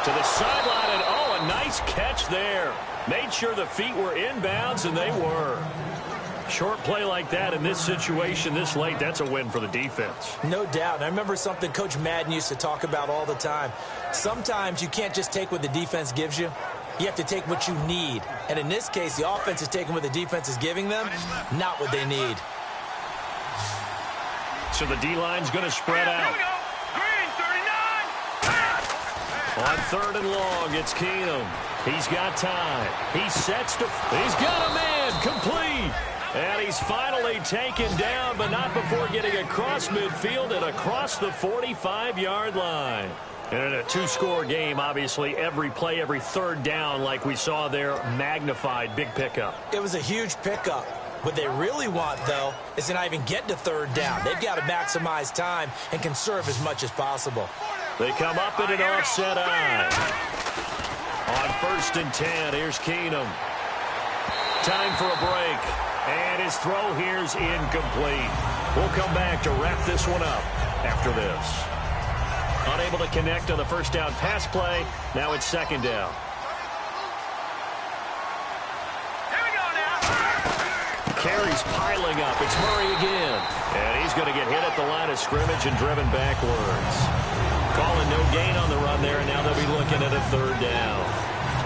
To the sideline, and oh, a nice catch there. Made sure the feet were inbounds, and they were. Short play like that in this situation this late, that's a win for the defense. No doubt. And I remember something Coach Madden used to talk about all the time. Sometimes you can't just take what the defense gives you. You have to take what you need. And in this case, the offense is taking what the defense is giving them, not what they need. So the D-line's going to spread out. On 3rd and long, it's Keenum. He's got time. He sets to... He's got a man complete. And he's finally taken down, but not before getting across midfield and across the 45-yard line. And in a two-score game, obviously, every play, every third down, like we saw there, magnified, big pickup. It was a huge pickup. What they really want, though, is to not even get to third down. They've got to maximize time and conserve as much as possible. They come up in an offset eye. On 1st and 10, here's Keenum. Time for a break. And his throw here's incomplete. We'll come back to wrap this one up after this. Unable to connect on the first down pass play. Now it's 2nd down. Here we go now. Carries piling up. It's Murray again. And he's going to get hit at the line of scrimmage and driven backwards. Calling no gain on the run there, and now they'll be looking at a 3rd down.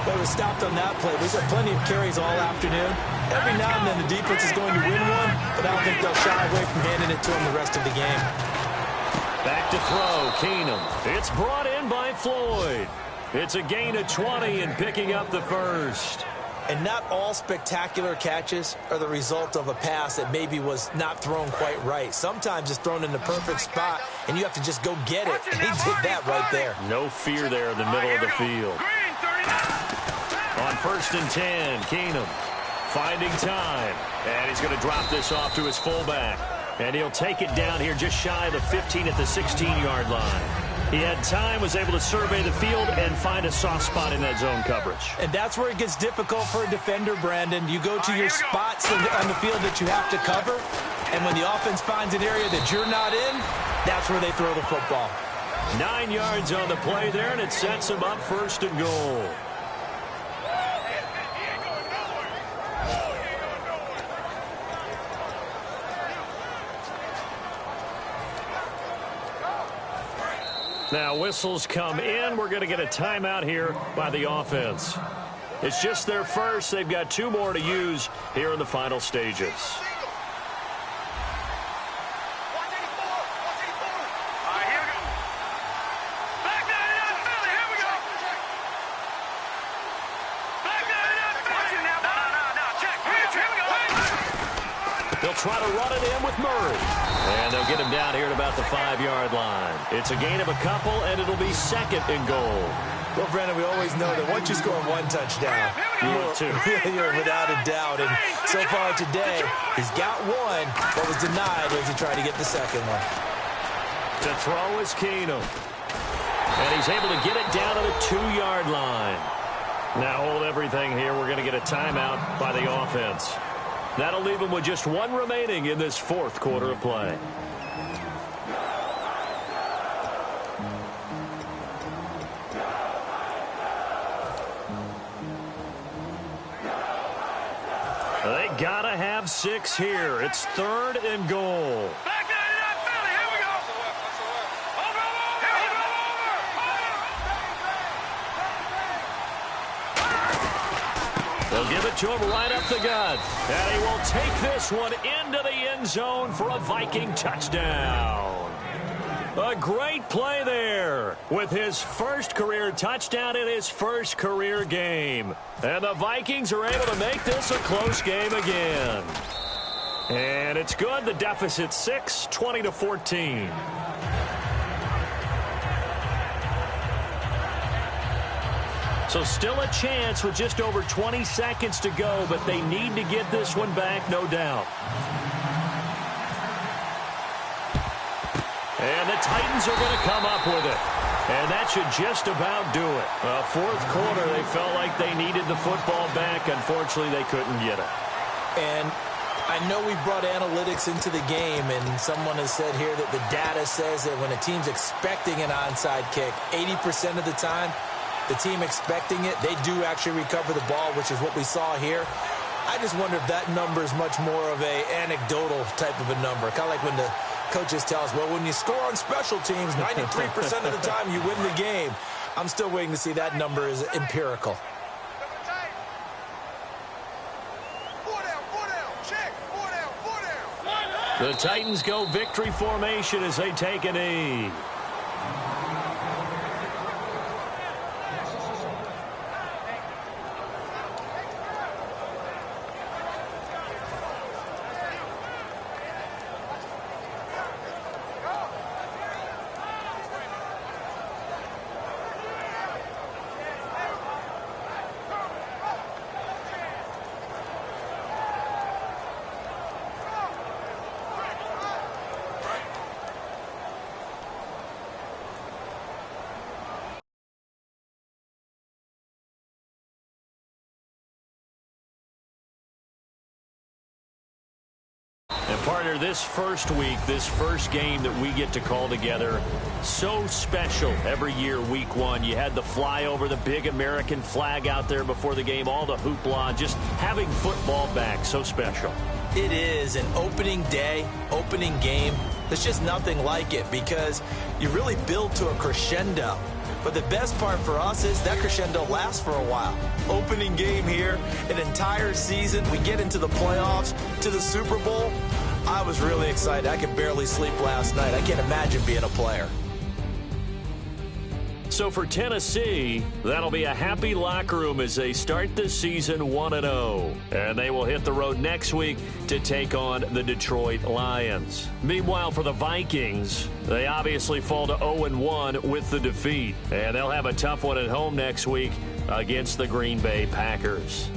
But it was stopped on that play. We've had plenty of carries all afternoon. Every now and then the defense is going to win one, but I don't think they'll shy away from handing it to him the rest of the game. Back to throw, Keenum. It's brought in by Floyd. It's a gain of 20 and picking up the 1st. And not all spectacular catches are the result of a pass that maybe was not thrown quite right. Sometimes it's thrown in the perfect spot, and you have to just go get it. And he did that right there. No fear there in the middle of the field. On 1st and 10, Keenum finding time. And he's going to drop this off to his fullback. And he'll take it down here just shy of the 15 at the 16-yard line. He had time, was able to survey the field and find a soft spot in that zone coverage. And that's where it gets difficult for a defender, Brandon. You go to your spots on the field that you have to cover, and when the offense finds an area that you're not in, that's where they throw the football. 9 yards on the play there, and it sets him up 1st and goal. Now whistles come in. We're going to get a timeout here by the offense. It's just their first. They've got 2 more to use here in the final stages. They'll try to run it in with Murray. And they'll get him down here at about the 5-yard line. It's a gain of a couple, and it'll be 2nd and goal. Well, Brandon, we always know that once you score 1 touchdown, you're without a doubt. And so far today, he's got 1, but was denied as he tried to get the 2nd one. To throw is Keenum. And he's able to get it down to the 2-yard line. Now hold everything here. We're going to get a timeout by the offense. That'll leave him with just 1 remaining in this 4th quarter of play. They gotta have 6 here. It's 3rd and goal. They'll give it to him right up the gut. And he will take this one into the end zone for a Viking touchdown. A great play there with his first career touchdown in his first career game. And the Vikings are able to make this a close game again. And it's good. The deficit 6, 20-14. So still a chance with just over 20 seconds to go, but they need to get this one back, no doubt. And the Titans are going to come up with it. And that should just about do it. 4th quarter, they felt like they needed the football back. Unfortunately, they couldn't get it. And I know we brought analytics into the game, and someone has said here that the data says that when a team's expecting an onside kick, 80% of the time, the team expecting it, they do actually recover the ball, which is what we saw here. I just wonder if that number is much more of a anecdotal type of a number. Kind of like when the coaches tell us, well, when you score on special teams, 93% of the time you win the game. I'm still waiting to see that number is empirical. The Titans go victory formation as they take a knee. Partner, this first week, this first game that we get to call together, so special every year, week one. You had the flyover, the big American flag out there before the game, all the hoopla, just having football back, so special. It is an opening day, opening game. There's just nothing like it because you really build to a crescendo. But the best part for us is that crescendo lasts for a while. Opening game here, an entire season. We get into the playoffs, to the Super Bowl. I was really excited. I could barely sleep last night. I can't imagine being a player. So for Tennessee, that'll be a happy locker room as they start the season 1-0. And they will hit the road next week to take on the Detroit Lions. Meanwhile, for the Vikings, they obviously fall to 0-1 with the defeat. And they'll have a tough one at home next week against the Green Bay Packers.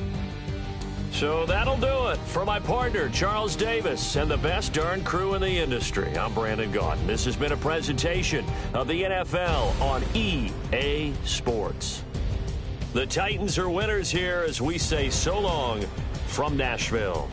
So that'll do it for my partner, Charles Davis, and the best darn crew in the industry. I'm Brandon Gaudin. This has been a presentation of the NFL on EA Sports. The Titans are winners here as we say so long from Nashville.